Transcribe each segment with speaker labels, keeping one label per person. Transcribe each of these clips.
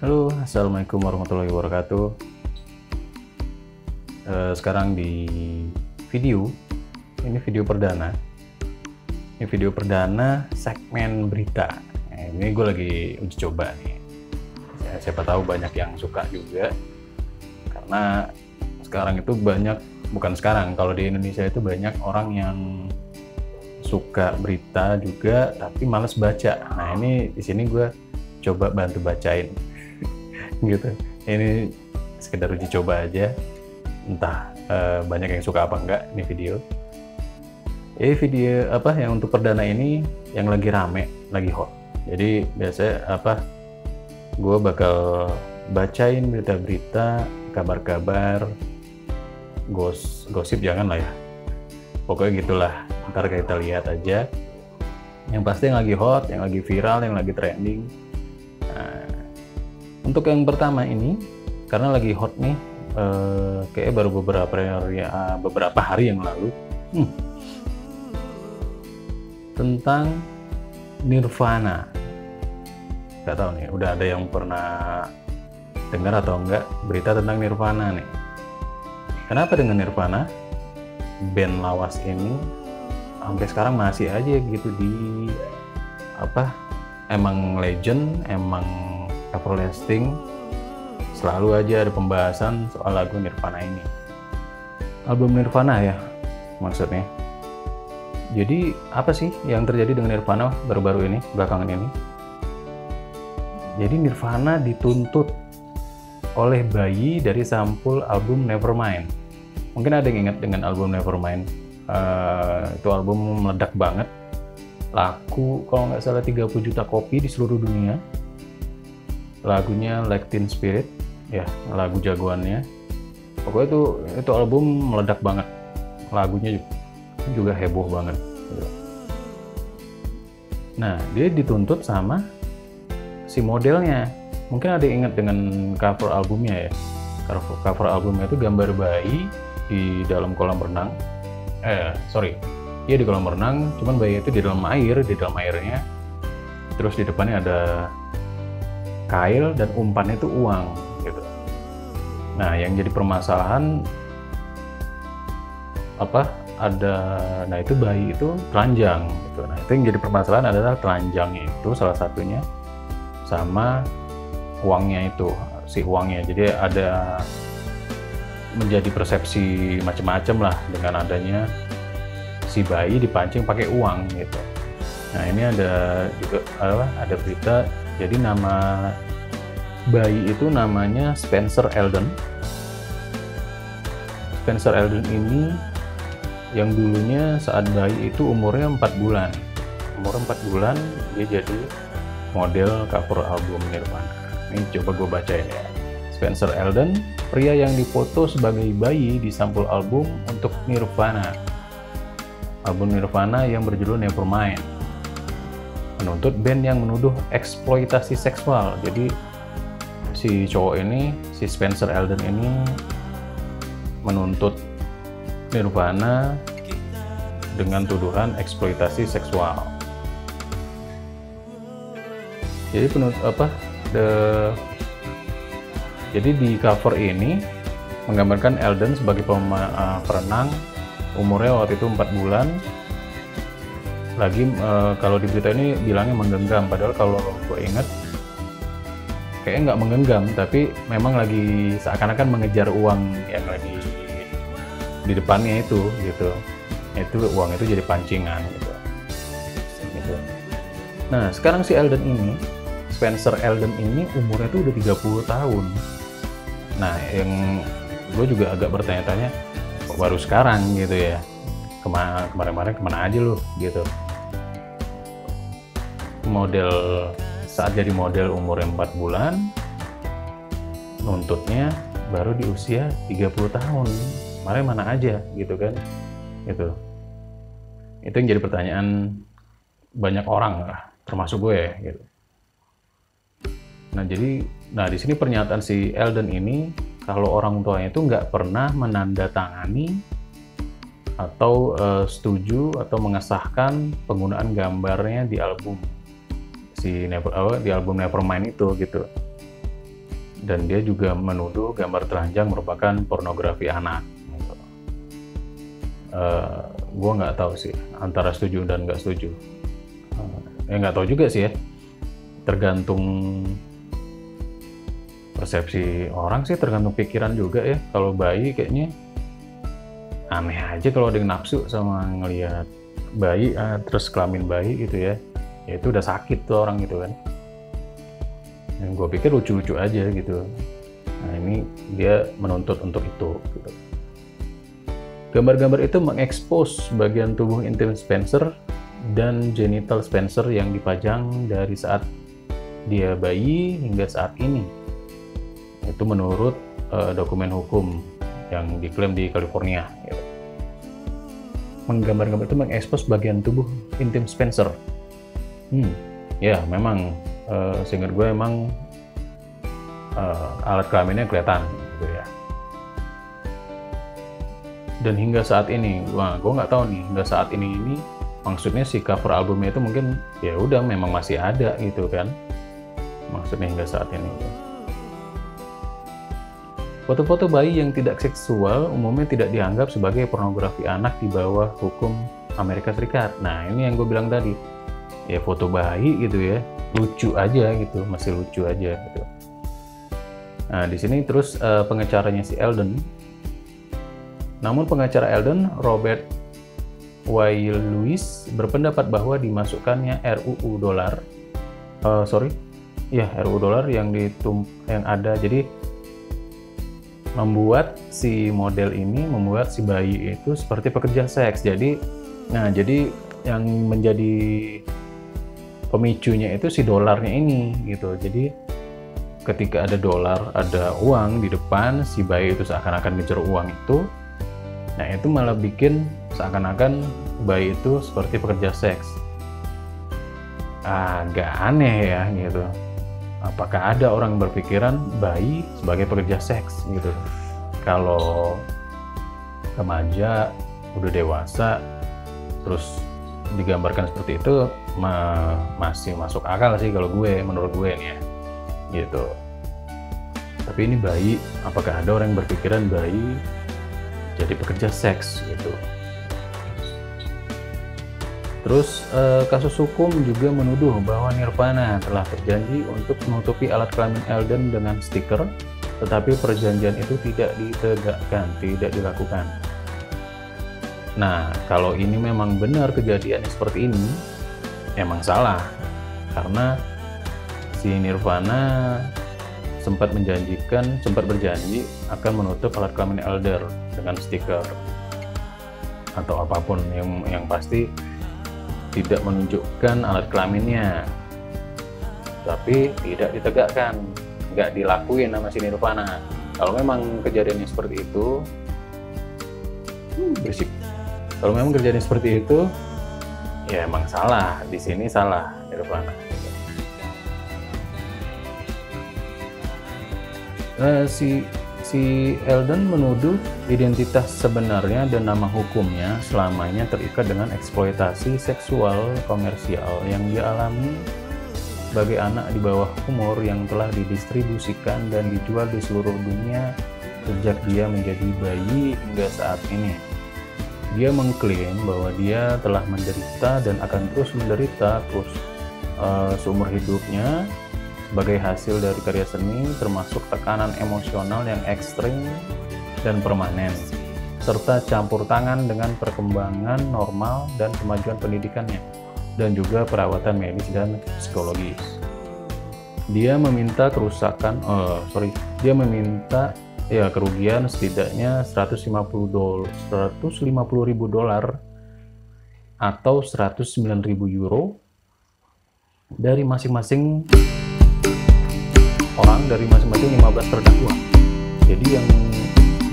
Speaker 1: Halo, assalamualaikum warahmatullahi wabarakatuh. Sekarang di video ini video perdana. Ini video perdana segmen berita. Nah, ini gue lagi uji coba nih. Siapa tahu banyak yang suka juga. Karena sekarang itu bukan sekarang. Kalau di Indonesia itu banyak orang yang suka berita juga, tapi males baca. Nah ini di sini gue coba bantu bacain. Gitu. Ini sekedar uji coba aja, entah banyak yang suka apa enggak ini video. Video apa yang untuk perdana ini yang lagi rame, lagi hot. Jadi biasanya gue bakal bacain berita-berita, kabar-kabar, gosip jangan lah ya, pokoknya gitulah. Ntar kita lihat aja yang pasti yang lagi hot, yang lagi viral, yang lagi trending. Nah, untuk yang pertama ini, karena lagi hot nih, kayak baru beberapa hari yang lalu, tentang Nirvana. Gak tahu nih, udah ada yang pernah dengar atau enggak berita tentang Nirvana nih. Kenapa dengan Nirvana? Band lawas ini sampai sekarang masih aja gitu emang legend, emang everlasting, selalu aja ada pembahasan soal lagu Nirvana ini. Album Nirvana ya maksudnya. Jadi apa sih yang terjadi dengan Nirvana baru-baru ini, belakangan ini? Jadi Nirvana dituntut oleh bayi dari sampul album Nevermind. Mungkin ada yang ingat dengan album Nevermind. Itu album meledak banget, laku kalau nggak salah 30 juta kopi di seluruh dunia. Lagunya Like Teen Spirit, ya lagu jagoannya. Pokoknya itu album meledak banget, lagunya juga heboh banget. Nah dia dituntut sama si modelnya. Mungkin ada yang ingat dengan cover albumnya ya. Cover albumnya itu gambar bayi di dalam kolam renang. Iya di kolam renang, cuman bayi itu di dalam airnya. Terus di depannya ada kail dan umpannya itu uang gitu. Nah, yang jadi permasalahan nah itu bayi itu telanjang gitu. Nah, itu yang jadi permasalahan adalah telanjangnya itu salah satunya sama uangnya itu, si uangnya. Jadi ada menjadi persepsi macam-macam lah dengan adanya si bayi dipancing pakai uang gitu. Nah ini ada juga ada berita, jadi nama bayi itu namanya Spencer Elden. Spencer Elden ini yang dulunya saat bayi itu umurnya 4 bulan. Umur 4 bulan dia jadi model cover album Nirvana. Ini coba gue bacain ya. Spencer Elden, pria yang difoto sebagai bayi di sampul album untuk Nirvana. Album Nirvana yang berjudul Nevermind. Menuntut band yang menuduh eksploitasi seksual. Jadi si cowok ini, si Spencer Elden ini menuntut Nirvana dengan tuduhan eksploitasi seksual. Jadi jadi di cover ini menggambarkan Elden sebagai perenang, umurnya waktu itu 4 bulan. Lagi kalau di berita ini bilangnya menggenggam, padahal kalau gue inget kayaknya nggak menggenggam, tapi memang lagi seakan-akan mengejar uang yang lagi di depannya itu gitu. Itu uang itu jadi pancingan gitu. Nah sekarang si Elden ini, Spencer Elden ini umurnya tuh udah 30 tahun. Nah yang gue juga agak bertanya-tanya, kok baru sekarang gitu ya, kemarin-kemarin kemana aja lu gitu. Saat jadi model umurnya 4 bulan, nuntutnya baru di usia 30 tahun. Kemarin mana aja gitu kan. Gitu. Itu yang jadi pertanyaan banyak orang lah, termasuk gue ya gitu. Nah di sini pernyataan si Elden ini, kalau orang tuanya itu nggak pernah menandatangani atau setuju atau mengesahkan penggunaan gambarnya di album di album Nevermind itu gitu. dan dia juga menuduh gambar telanjang merupakan pornografi anak. Gitu. Gue nggak tahu sih antara setuju dan nggak setuju. Nggak tahu juga sih ya, tergantung persepsi orang sih, tergantung pikiran juga ya. Kalau bayi kayaknya aneh aja kalau ada yang nafsu sama ngelihat bayi, terus kelamin bayi gitu ya, itu udah sakit tuh orang gitu kan. Dan gue pikir lucu-lucu aja gitu. Nah ini dia menuntut untuk itu gitu. Gambar-gambar itu mengekspos bagian tubuh intim Spencer dan genital Spencer yang dipajang dari saat dia bayi hingga saat ini. Itu menurut dokumen hukum yang diklaim di California gitu. Gambar-gambar itu mengekspos bagian tubuh intim Spencer. Ya memang seingat gue emang alat kelaminnya kelihatan gitu ya. Dan hingga saat ini, gue nggak tahu nih hingga saat ini maksudnya si cover albumnya itu mungkin ya udah memang masih ada gitu kan, maksudnya hingga saat ini. Foto-foto bayi yang tidak seksual umumnya tidak dianggap sebagai pornografi anak di bawah hukum Amerika Serikat. Nah ini yang gue bilang tadi, ya foto bayi gitu ya, lucu aja gitu, masih lucu aja gitu. Nah di sini terus pengacaranya si Eldon. Namun pengacara Eldon, Robert Y. Lewis, berpendapat bahwa dimasukkannya RUU dolar, RUU dolar yang ada, jadi membuat si model ini, membuat si bayi itu seperti pekerja seks. Jadi yang menjadi pemicunya itu si dolarnya ini gitu. Jadi ketika ada dolar, ada uang di depan, si bayi itu seakan-akan ngejar uang itu. Nah itu malah bikin seakan-akan bayi itu seperti pekerja seks. Agak aneh ya gitu. Apakah ada orang yang berpikiran bayi sebagai pekerja seks gitu? Kalau remaja, udah dewasa, terus digambarkan seperti itu, masih masuk akal sih kalau menurut gue nih ya, gitu. Tapi ini bayi, apakah ada orang yang berpikiran bayi jadi pekerja seks gitu? Terus kasus hukum juga menuduh bahwa Nirvana telah berjanji untuk menutupi alat kelamin Eldon dengan stiker, tetapi perjanjian itu tidak ditegakkan, tidak dilakukan. Nah, kalau ini memang benar kejadian seperti ini, emang salah. Karena si Nirvana sempat berjanji akan menutup alat kelamin Elder dengan stiker atau apapun yang pasti tidak menunjukkan alat kelaminnya, tapi tidak ditegakkan, nggak dilakuin sama si Nirvana. Kalau memang kejadiannya seperti itu, berisik. Kalau memang kejadian seperti itu, ya emang salah. Di sini salah Nirvana. Si Eldon menuduh identitas sebenarnya dan nama hukumnya selamanya terikat dengan eksploitasi seksual komersial yang dialami sebagai anak di bawah umur yang telah didistribusikan dan dijual di seluruh dunia sejak dia menjadi bayi hingga saat ini. Dia mengklaim bahwa dia telah menderita dan akan terus menderita seumur hidupnya sebagai hasil dari karya seni, termasuk tekanan emosional yang ekstrim dan permanen, serta campur tangan dengan perkembangan normal dan kemajuan pendidikannya, dan juga perawatan medis dan psikologis. Dia meminta kerugian setidaknya $150.000 atau 109.000 euro dari masing-masing orang, dari masing-masing 15 terdakwa. Jadi yang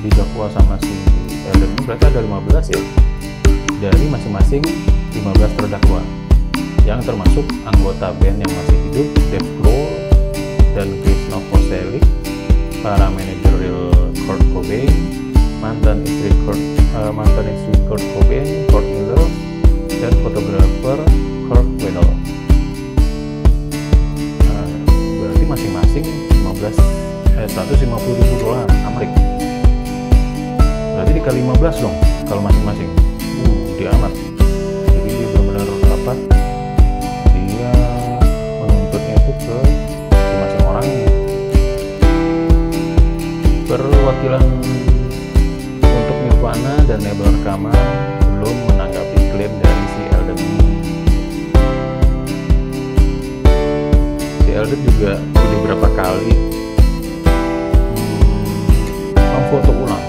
Speaker 1: didakwa sama si Eldon ini berarti ada 15 ya, dari masing-masing 15 terdakwa, yang termasuk anggota band yang masih hidup, Dave Grohl dan Chris Novoselic, para manajer Kurt Cobain, mantan istri Kurt Cobain, Courtney Love, dan fotografer Kurt Weddle. Berarti masing-masing $150.000 Amerika. Berarti dikali 15 dong kalau masing-masing. Dia amat. Jadi dia benar-benar apa? Dia menuntutnya itu ke masing-masing orangnya. Perwakilan untuk Nirvana dan label rekaman belum menanggapi klaim dari si Elden ini. Si Elden juga udah berapa kali memfoto ulang.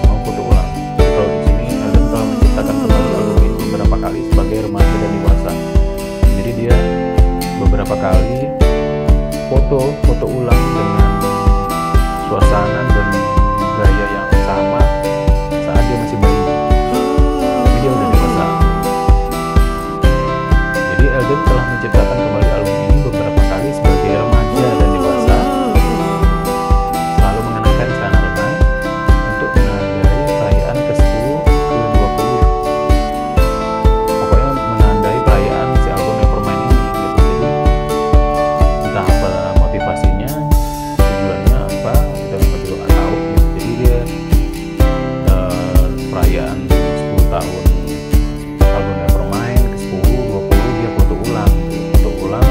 Speaker 1: Kalau di sini Elden telah menciptakan kembali album ini beberapa kali sebagai remaja dan dewasa. Jadi dia beberapa kali foto ulang dengan suasana dan gaya yang sama saat dia masih bayi. Tapi dia udah dewasa. Jadi Elden telah menciptakan kembali album ini beberapa kali sebagai remaja dan dewasa, selalu mengenakan celana renang untuk menandai perayaan ke-10 ke-20. Pokoknya menandai perayaan si album Nevermind ini gitu. Jadi entah apa motivasinya, tujuannya apa, kita juga nggak tahu gitu. Jadi dia perayaan 10 tahun album Nevermind ke-10, 20 dia foto ulang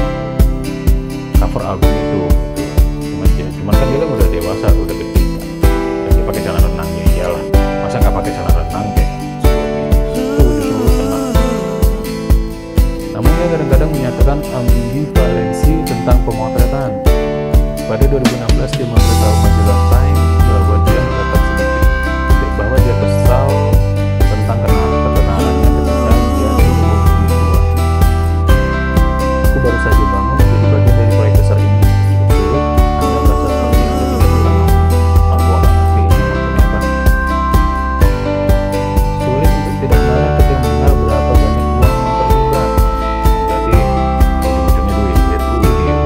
Speaker 1: cover album itu gitu. Cuman kan dia kan udah dewasa, udah gede kan. Dan dia pakai celana renang, ya iyalah, masa nggak pakai celana renang kayak itu disuruh tenang. Namun dia kadang-kadang menyatakan ambivalensi tentang pemotretan. Pada 2016 dia memberitahu majalah Time bahwa dia mendapat sedikit bahwa dia kesal tentang ketenarannya ketika dia umur tua. Aku baru saja bangun menjadi bagian dari proyek besar ini. Cukup sulit, Anda merasa seperti yang tidak tenang. Aku akan ngerti ini maksudnya apa. Sulit untuk tidak marah ketika mendengar berapa banyak uang yang terlibat. Berarti ujung-ujungnya duit, dia.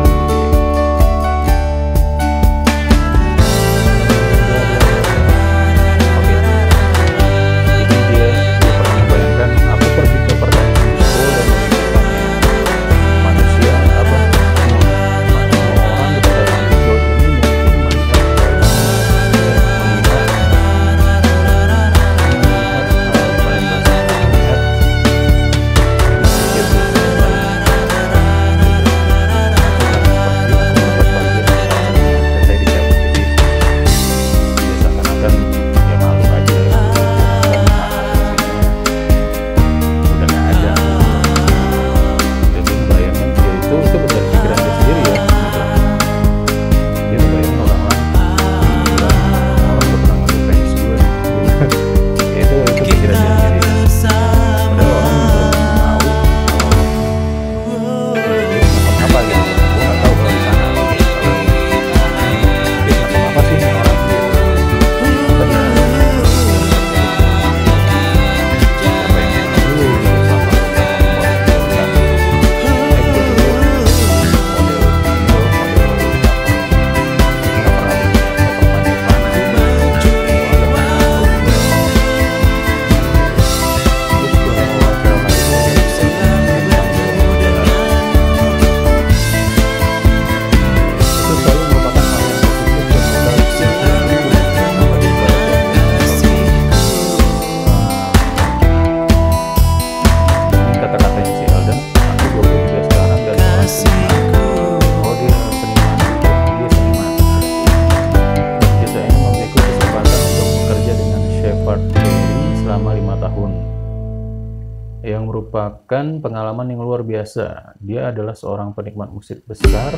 Speaker 1: yang merupakan pengalaman yang luar biasa. Dia adalah seorang penikmat musik besar.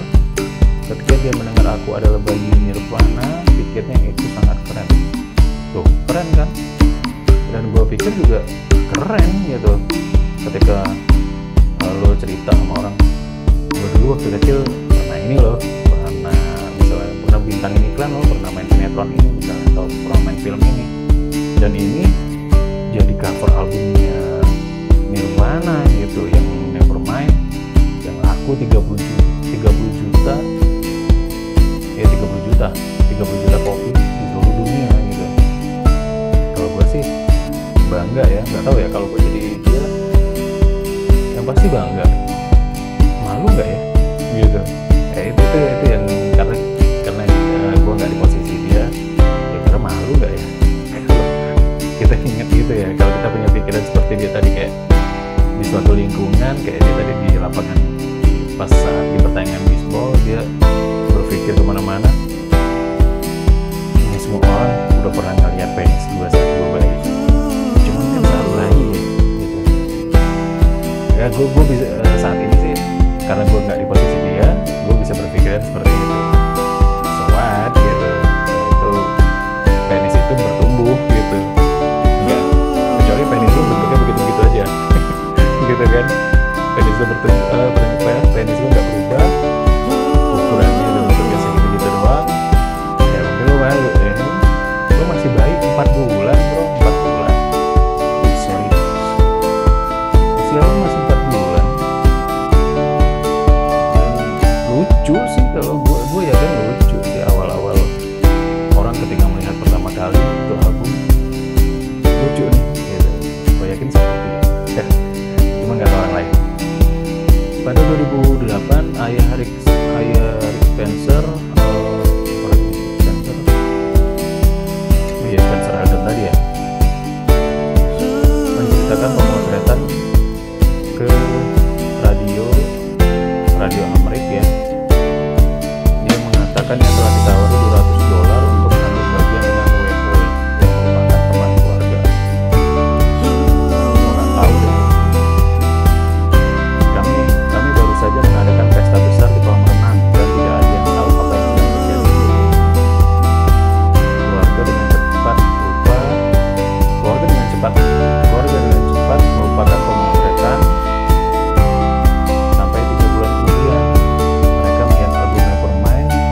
Speaker 1: Ketika dia mendengar aku adalah bayi Nirvana, pikirnya itu sangat keren. Tuh, keren kan? Dan gue pikir juga keren gitu. Ketika lo cerita sama orang, gue dulu waktu kecil pernah ini loh, pernah misalnya pernah bintangin iklan lo, pernah main sinetron ini misalnya, atau pernah main film ini. Dan ini jadi cover albumnya Nirvana gitu, yang Nevermind, yang laku 30 juta ya, 30 juta kopi di seluruh dunia gitu. Kalau gue sih bangga ya, nggak tahu ya kalau gue jadi dia, yang pasti bangga. Malu nggak ya gitu. Itu yang karena gue nggak di posisi dia, mikir kemana-mana. Ini semua orang udah pernah ngeliat penis gue saat gue bayi, cuman kan selalu bayi gitu. Ya gue bisa saat ini sih, karena gue nggak di posisi dia, gue bisa berpikiran seperti itu. So what gitu, itu penis itu bertumbuh gitu, enggak, kecuali penis lu bentuknya begitu-begitu aja gitu kan. Penis lu penis lu nggak berubah, ukurannya udah bentuknya segitu-gitu doang, ya mungkin lu malu ya. Lu masih bayi 4 bulan bro, 4 bulan usia lu masih 4 bulan. Dan lucu sih, kalau gue ya kan lucu sih awal-awal orang ketika melihat pertama kali itu album, lucu nih gitu. Gue yakin seperti itu ya, cuma nggak tahu orang lain. Pada 2008 ayah Rick Spencer Spencer Elden tadi ya, menceritakan pemotretan ke radio Amerika ya. Dia mengatakan yang telah ditawari $200 untuk mengambil bagian dengan Weddle yang merupakan teman keluarga. Gue nggak tahu deh. Kami baru saja mengadakan pesta besar di kolam renang dan tidak ada yang tahu apa yang sedang terjadi. Keluarga dengan cepat melupakan pemotretan sampai 3 bulan kemudian mereka melihat album Nevermind dan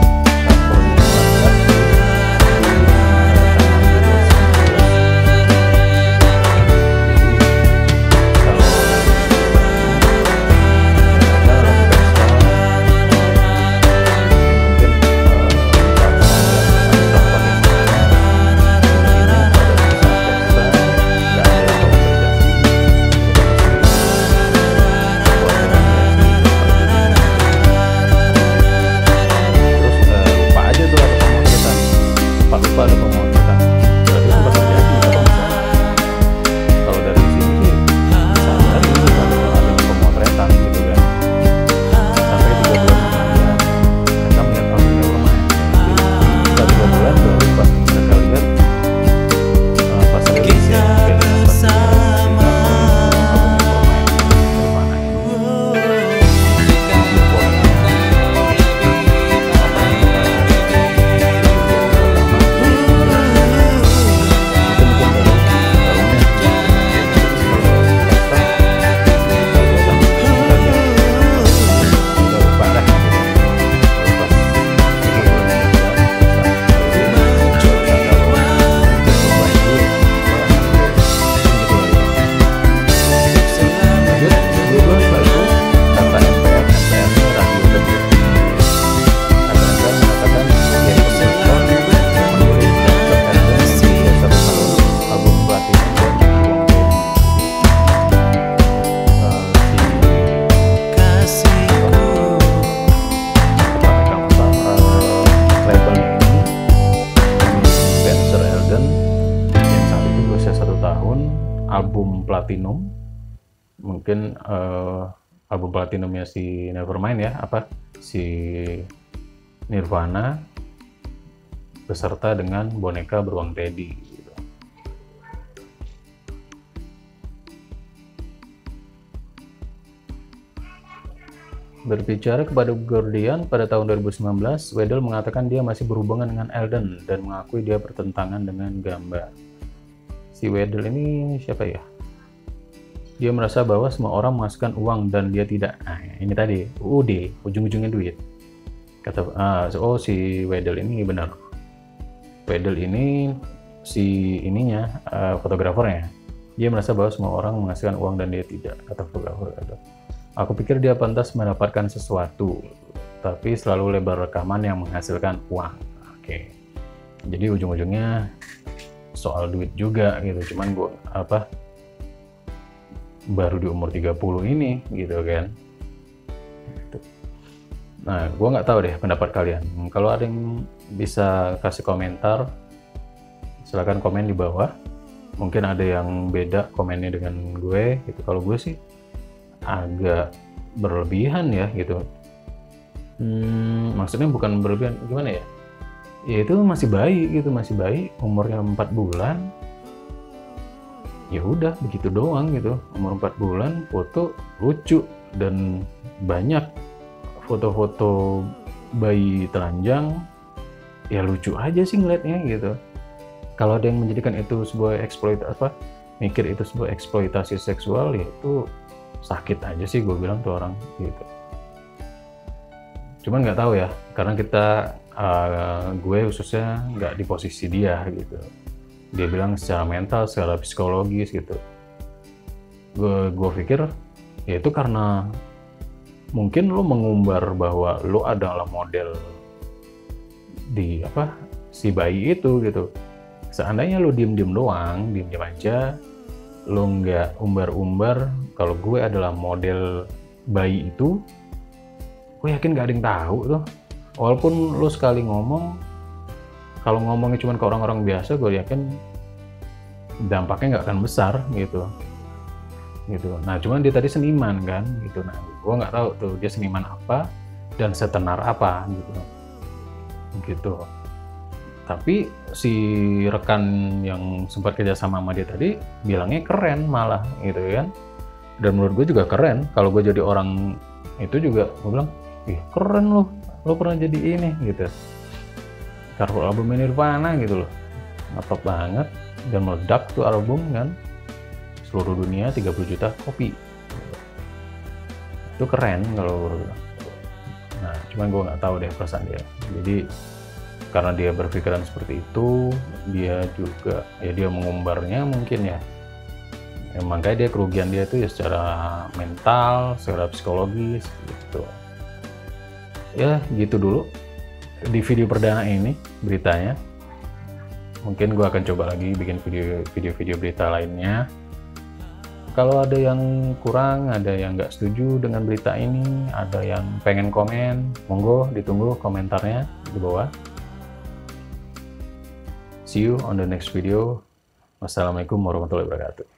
Speaker 1: album platinum, mungkin album platinumnya si Nevermind ya, si Nirvana beserta dengan boneka beruang Teddy gitu. Berbicara kepada Guardian pada tahun 2019, Weddle mengatakan dia masih berhubungan dengan Elden dan mengakui dia bertentangan dengan gambar. Si Weddle ini siapa ya? Dia merasa bahwa semua orang menghasilkan uang dan dia tidak. Nah, ini tadi UUD, ujung-ujungnya duit. Kata si Weddle ini benar. Weddle ini si ininya fotografernya. Dia merasa bahwa semua orang menghasilkan uang dan dia tidak, kata fotografer. Aku pikir dia pantas mendapatkan sesuatu, tapi selalu lebar rekaman yang menghasilkan uang. Oke. Jadi ujung-ujungnya soal duit juga gitu. Cuman gue baru di umur 30 ini gitu kan. Nah, gue nggak tahu deh pendapat kalian. Kalau ada yang bisa kasih komentar, silahkan komen di bawah. Mungkin ada yang beda komennya dengan gue gitu. Kalau gue sih agak berlebihan ya gitu. Maksudnya bukan berlebihan, gimana ya? Ya itu masih bayi gitu, masih bayi, umurnya 4 bulan. Ya udah begitu doang gitu, umur 4 bulan, foto lucu, dan banyak foto-foto bayi telanjang, ya lucu aja sih ngeliatnya gitu. Kalau ada yang menjadikan itu sebuah mikir itu sebuah eksploitasi seksual, ya itu sakit aja sih gue bilang tuh orang gitu. Cuman nggak tahu ya, karena gue khususnya nggak di posisi dia gitu. Dia bilang secara mental, secara psikologis gitu. Gue pikir ya itu karena mungkin lo mengumbar bahwa lo adalah model di si bayi itu gitu. Seandainya lo diem-diem doang, diem-diem aja, lo nggak umbar-umbar kalau gue adalah model bayi itu, gue yakin gak ada yang tahu tuh. Walaupun lo sekali ngomong, kalau ngomongnya cuma ke orang-orang biasa, gue yakin dampaknya nggak akan besar gitu. Nah, cuman dia tadi seniman kan gitu. Nah, gue nggak tahu tuh dia seniman apa dan setenar apa gitu. Tapi si rekan yang sempat kerja sama dia tadi bilangnya keren malah gitu kan. Dan menurut gue juga keren. Kalau gue jadi orang itu juga, gue bilang, ih keren lo pernah jadi ini gitu. Cover album Nirvana gitu loh, ngetop banget dan meledak tuh album kan, seluruh dunia 30 juta kopi. Itu keren kalau. Nah, cuman gue nggak tahu deh perasaan dia. Jadi karena dia berpikiran seperti itu, dia juga ya dia mengumbarnya mungkin ya. Makanya dia kerugian dia itu ya secara mental, secara psikologis gitu. Ya gitu dulu di video perdana ini beritanya. Mungkin gue akan coba lagi bikin video berita lainnya. Kalau ada yang kurang, ada yang nggak setuju dengan berita ini, ada yang pengen komen, monggo ditunggu komentarnya di bawah. See you on the next video. Wassalamualaikum warahmatullahi wabarakatuh.